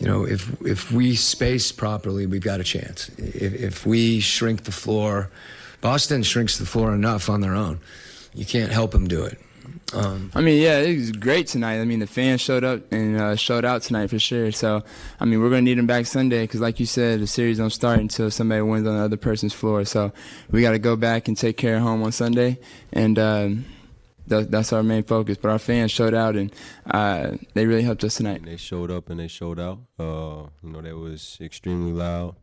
if we space properly, we've got a chance. If we shrink the floor, Boston shrinks the floor enough on their own. You can't help them do it. It was great tonight. The fans showed up and showed out tonight for sure. So, we're going to need them back Sunday because, like you said, the series don't start until somebody wins on the other person's floor. So we got to go back and take care of home on Sunday, and that's our main focus. But our fans showed out, and they really helped us tonight. They showed up and they showed out. That was extremely loud.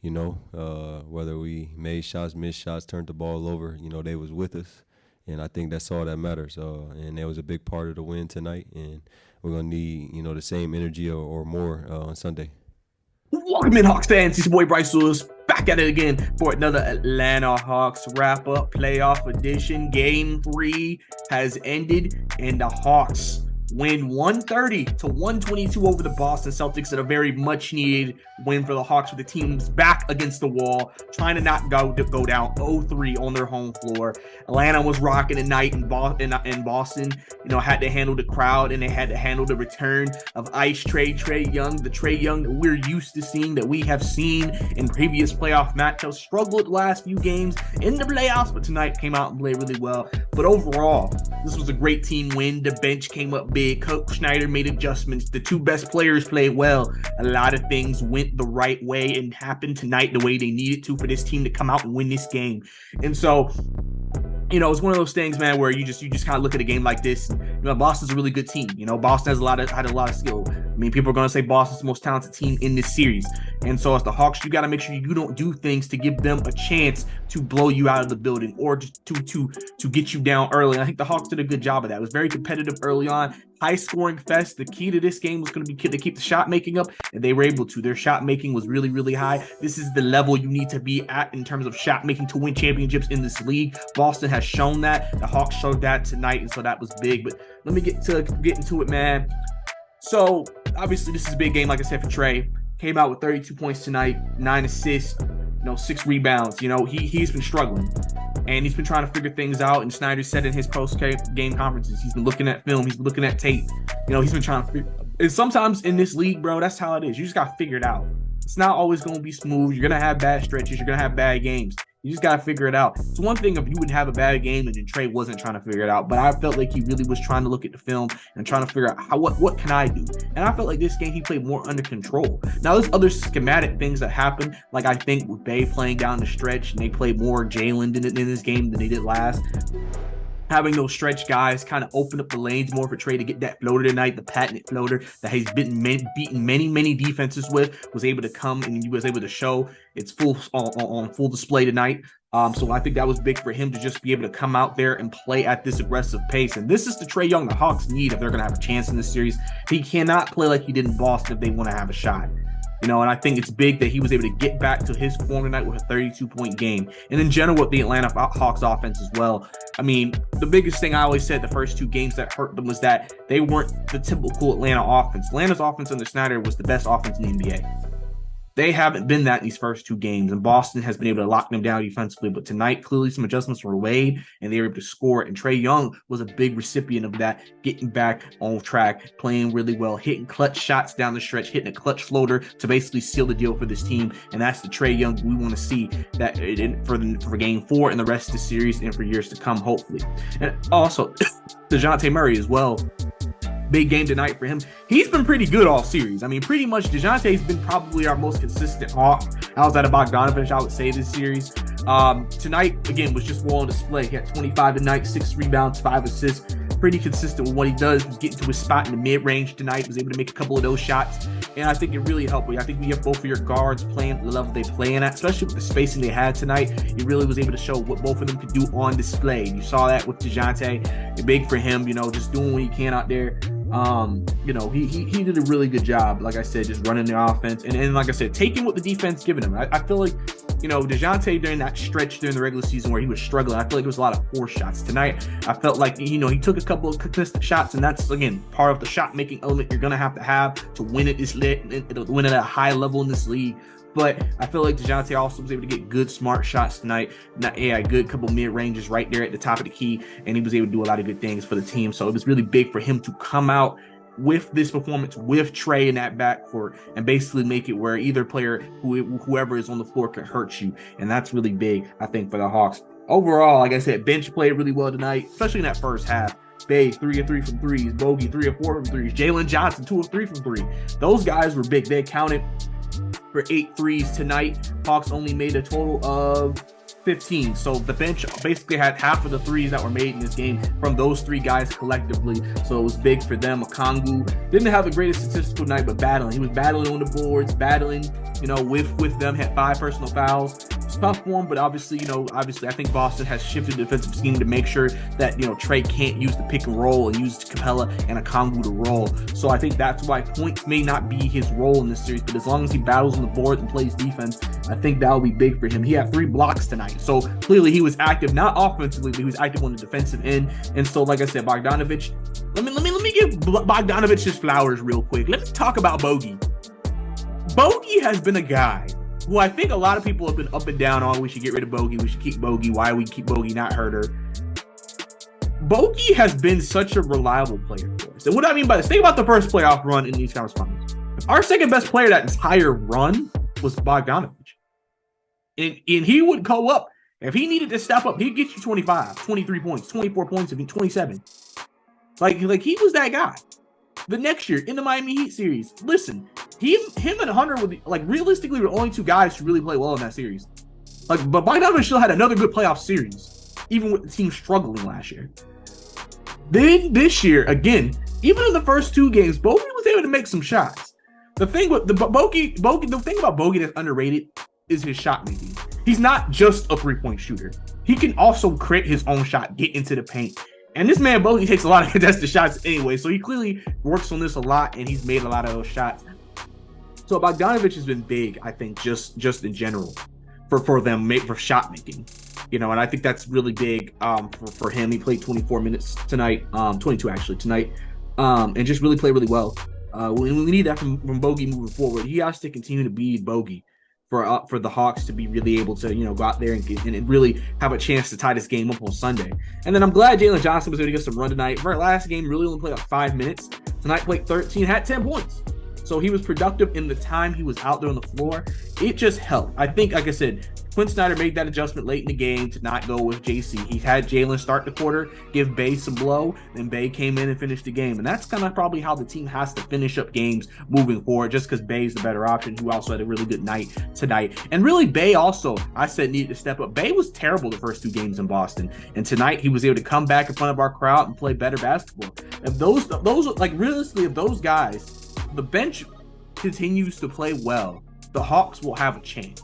Whether we made shots, missed shots, turned the ball over, they was with us. And I think that's all that matters. And that was a big part of the win tonight. And we're going to need, the same energy or more on Sunday. Welcome in, Hawks fans. It's your boy Bryce Lewis back at it again for another Atlanta Hawks wrap-up playoff edition. Game 3 has ended, and the Hawks win 130-122 over the Boston Celtics, at a very much-needed win for the Hawks, with the teams back against the wall, trying to not go down 0-3 on their home floor. Atlanta was rocking tonight, and Boston, had to handle the crowd, and they had to handle the return of Trey Young, the Trey Young that we're used to seeing, that we have seen in previous playoff matchups. Struggled the last few games in the playoffs, but tonight came out and played really well. But overall, this was a great team win. The bench came up big. Coach Schneider made adjustments. The two best players played well. A lot of things went the right way and happened tonight the way they needed to for this team to come out and win this game. And so, it's one of those things, man, where you just kind of look at a game like this. Boston's a really good team. Boston had a lot of skill. People are going to say Boston's the most talented team in this series. And so as the Hawks, you got to make sure you don't do things to give them a chance to blow you out of the building or just to get you down early. And I think the Hawks did a good job of that. It was very competitive early on. High scoring fest. The key to this game was going to be to keep the shot making up, and they were able to. Their shot making was really, really high. This is the level you need to be at in terms of shot making to win championships in this league. Boston has shown that. The Hawks showed that tonight, and so that was big. But let me get into it, man. So obviously this is a big game, like I said, for Trey. Came out with 32 points tonight, 9 assists, 6 rebounds. He's been struggling, and he's been trying to figure things out. And Snyder said in his post-game conferences, he's been looking at film, he's been looking at tape. He's been trying to figure. And sometimes in this league, bro, that's how it is. You just got to figure it out. It's not always going to be smooth. You're going to have bad stretches. You're going to have bad games. You just got to figure it out. It's one thing if you would have a bad game and then Trey wasn't trying to figure it out, but I felt like he really was trying to look at the film and trying to figure out what can I do. And I felt like this game he played more under control. Now there's other schematic things that happened, like I think with Bay playing down the stretch, and they played more Jalen in this game than they did last. Having those stretch guys kind of open up the lanes more for Trey to get that floater tonight, the patented floater that he's beaten many defenses with, was able to come and he was able to show its on full display tonight. So I think that was big for him to just be able to come out there and play at this aggressive pace. And this is the Trey Young the Hawks need if they're going to have a chance in this series. He cannot play like he did in Boston if they want to have a shot. And I think it's big that he was able to get back to his form tonight with a 32-point game. And in general, with the Atlanta Hawks offense as well. The biggest thing I always said the first two games that hurt them was that they weren't the typical Atlanta offense. Atlanta's offense under Snyder was the best offense in the NBA. They haven't been that in these first two games, and Boston has been able to lock them down defensively. But tonight, clearly some adjustments were made, and they were able to score. And Trey Young was a big recipient of that, getting back on track, playing really well, hitting clutch shots down the stretch, hitting a clutch floater to basically seal the deal for this team. And that's the Trey Young we want to see that for Game 4 and the rest of the series and for years to come, hopefully. And also, Dejounte Murray as well. Big game tonight for him. He's been pretty good all series. Pretty much DeJounte's been probably our most consistent Hawk outside of Bogdanovich, I would say, this series. Tonight, again, was just well on display. He had 25 tonight, 6 rebounds, 5 assists. Pretty consistent with what he does. He was getting to his spot in the mid-range tonight. Was able to make a couple of those shots. And I think it really helped. I think we have both of your guards playing at the level they playing at, especially with the spacing they had tonight. He really was able to show what both of them could do on display. You saw that with DeJounte. Big for him, just doing what he can out there. He did a really good job, like I said, just running the offense and like I said, taking what the defense giving him. I feel like, DeJounte during that stretch during the regular season where he was struggling, I feel like there was a lot of poor shots. Tonight, I felt like, he took a couple of contested shots, and that's, again, part of the shot making element you're going to have to win win at a high level in this league. But I feel like DeJounte also was able to get good, smart shots tonight. A good couple mid-ranges right there at the top of the key, and he was able to do a lot of good things for the team. So it was really big for him to come out with this performance, with Trey in that backcourt, and basically make it where either player, whoever is on the floor, can hurt you. And that's really big, I think, for the Hawks. Overall, like I said, bench played really well tonight, especially in that first half. Bay, 3 of 3 from threes. Bogey, 3 of 4 from threes. Jalen Johnson, 2 of 3 from 3. Those guys were big. They counted for 8 threes tonight. Hawks only made a total of 15. So the bench basically had half of the threes that were made in this game from those 3 guys collectively. So it was big for them. Okongwu didn't have the greatest statistical night, but battling. He was battling on the boards, battling, with them, had 5 personal fouls. It's tough for him, but obviously, I think Boston has shifted the defensive scheme to make sure that, Trey can't use the pick and roll and use Capella and Okongwu to roll. So I think that's why points may not be his role in this series, but as long as he battles on the board and plays defense, I think that will be big for him. He had 3 blocks tonight. So clearly he was active, not offensively, but he was active on the defensive end. And so, like I said, Bogdanovich, let me give Bogdanovich his flowers real quick. Let me talk about Bogey. Bogey has been a guy who I think a lot of people have been up and down on. We should get rid of Bogey. We should keep Bogey. Why we keep Bogey, not Herter? Bogey has been such a reliable player for us. And what I mean by this, think about the first playoff run in these conference finals. Our second best player that entire run was Bogdanovich. And he would go up. If he needed to step up, he'd get you 25, 23 points, 24 points, 27. Like he was that guy. The next year in the Miami Heat series, listen, him and Hunter were realistically the only 2 guys who really played well in that series. But Bogdanovich still had another good playoff series, even with the team struggling last year. Then this year, again, even in the first 2 games, Bogey was able to make some shots. The thing with the thing about Bogey that's underrated is his shot making. He's not just a 3-point shooter. He can also create his own shot, get into the paint. And this man, Bogey, takes a lot of contested shots anyway, so he clearly works on this a lot, and he's made a lot of those shots. So Bogdanovich has been big, I think, just in general for them, for shot making. And I think that's really big for him. He played 24 minutes tonight, 22 actually tonight, and just really played really well. We need that from Bogey moving forward. He has to continue to be Bogey for the Hawks to be really able to, go out there and really have a chance to tie this game up on Sunday. And then I'm glad Jalen Johnson was able to get some run tonight. For our last game, really only played 5 minutes. Tonight played 13, had 10 points. So he was productive in the time he was out there on the floor. It just helped. I think, like I said, Quinn Snyder made that adjustment late in the game to not go with JC. He had Jalen start the quarter, give Bay some blow, and Bay came in and finished the game. And that's kind of probably how the team has to finish up games moving forward, just because Bay's the better option, who also had a really good night tonight. And really, Bay also, I said, needed to step up. Bay was terrible the first 2 games in Boston. And tonight, he was able to come back in front of our crowd and play better basketball. If those realistically, if those guys, the bench continues to play well, the Hawks will have a chance.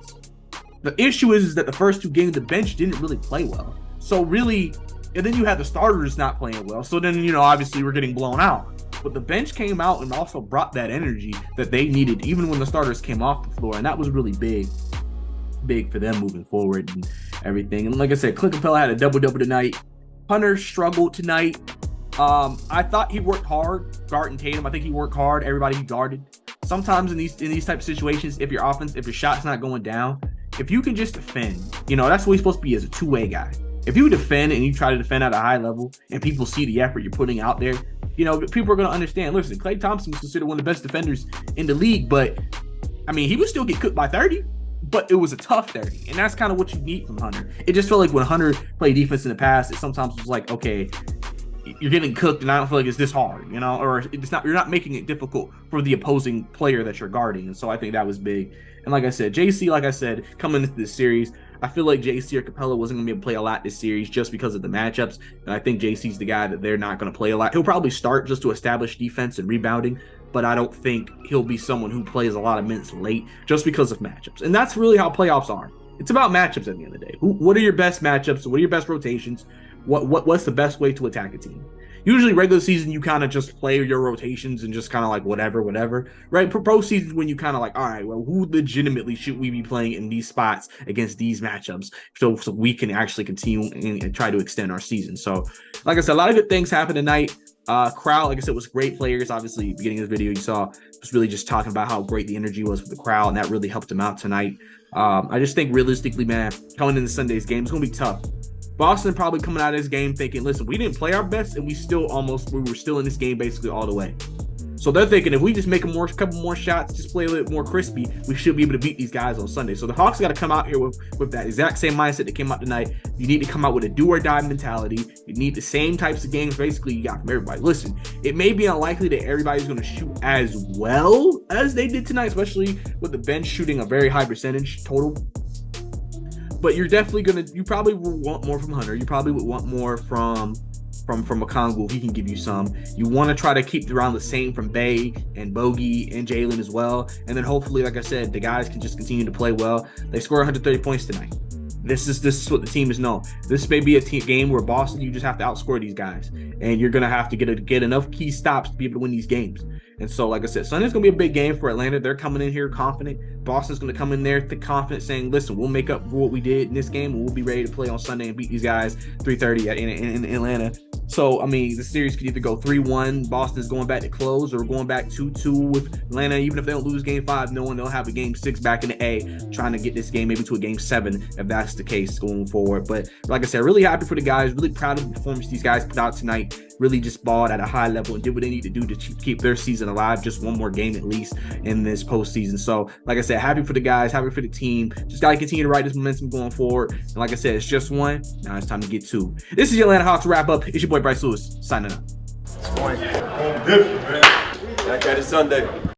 The issue is that the first 2 games, the bench didn't really play well. So really, and then you have the starters not playing well. So then, obviously we're getting blown out. But the bench came out and also brought that energy that they needed, even when the starters came off the floor. And that was really big for them moving forward and everything. And like I said, Clint Capella had a double-double tonight. Hunter struggled tonight. I thought he worked hard guarding Tatum. I think he worked hard. Everybody he guarded. Sometimes in these type of situations, if your shot's not going down, if you can just defend, that's what he's supposed to be, as a 2-way guy. If you defend and you try to defend at a high level and people see the effort you're putting out there, people are going to understand. Listen, Klay Thompson was considered one of the best defenders in the league, but I mean, he would still get cooked by 30, but it was a tough 30. And that's kind of what you need from Hunter. It just felt like when Hunter played defense in the past, it sometimes was like, okay, you're getting cooked and I don't feel like it's this hard, or you're not making it difficult for the opposing player that you're guarding. And so I think that was big. And like I said, JC, coming into this series, I feel like JC or Capella wasn't going to be able to play a lot this series just because of the matchups. And I think JC's the guy that they're not going to play a lot. He'll probably start just to establish defense and rebounding, but I don't think he'll be someone who plays a lot of minutes late just because of matchups. And that's really how playoffs are. It's about matchups at the end of the day. What are your best matchups? What are your best rotations? What's the best way to attack a team? Usually regular season, you kind of just play your rotations and just kind of like whatever, right? Pro seasons, when you kind of like, all right, well, who legitimately should we be playing in these spots against these matchups so we can actually continue and try to extend our season. So like I said, a lot of good things happened tonight. Crowd, like I said, was great players. Obviously, beginning of the video, you saw was really just talking about how great the energy was with the crowd, and that really helped him out tonight. I just think realistically, man, coming into Sunday's game, it's going to be tough. Boston probably coming out of this game thinking, listen, we didn't play our best and we were still in this game basically all the way. So they're thinking if we just make a couple more shots, just play a little bit more crispy, we should be able to beat these guys on Sunday. So the Hawks got to come out here with that exact same mindset that came out tonight. You need to come out with a do or die mentality. You need the same types of games basically you got from everybody. Listen, it may be unlikely that everybody's going to shoot as well as they did tonight, especially with the bench shooting a very high percentage total. But you're definitely you probably will want more from Hunter. You probably would want more from Okongwu if he can give you some. You want to try to keep around the same from Bay and Bogey and Jalen as well. And then hopefully, like I said, the guys can just continue to play well. They score 130 points tonight. This is what the team is known. This may be a game where Boston, you just have to outscore these guys. And you're going to have to get enough key stops to be able to win these games. And so, like I said, Sunday's going to be a big game for Atlanta. They're coming in here confident. Boston's going to come in there confident, saying, listen, we'll make up for what we did in this game, and we'll be ready to play on Sunday and beat these guys 3:30 in Atlanta. So, I mean, the series could either go 3-1, Boston's going back to close, or going back 2-2 with Atlanta. Even if they don't lose game 5, knowing they'll have a game 6 back in the A, trying to get this game maybe to a game 7 if that's the case going forward. But like I said, really happy for the guys, really proud of the performance these guys put out tonight. Really just balled at a high level and did what they need to do to keep their season alive, just one more game at least in this postseason. So, like I said, happy for the guys, happy for the team. Just got to continue to ride this momentum going forward. And like I said, it's just one. Now it's time to get two. This is your Atlanta Hawks wrap up. It's your boy Bryce Lewis signing out. Different, man. Back at it Sunday.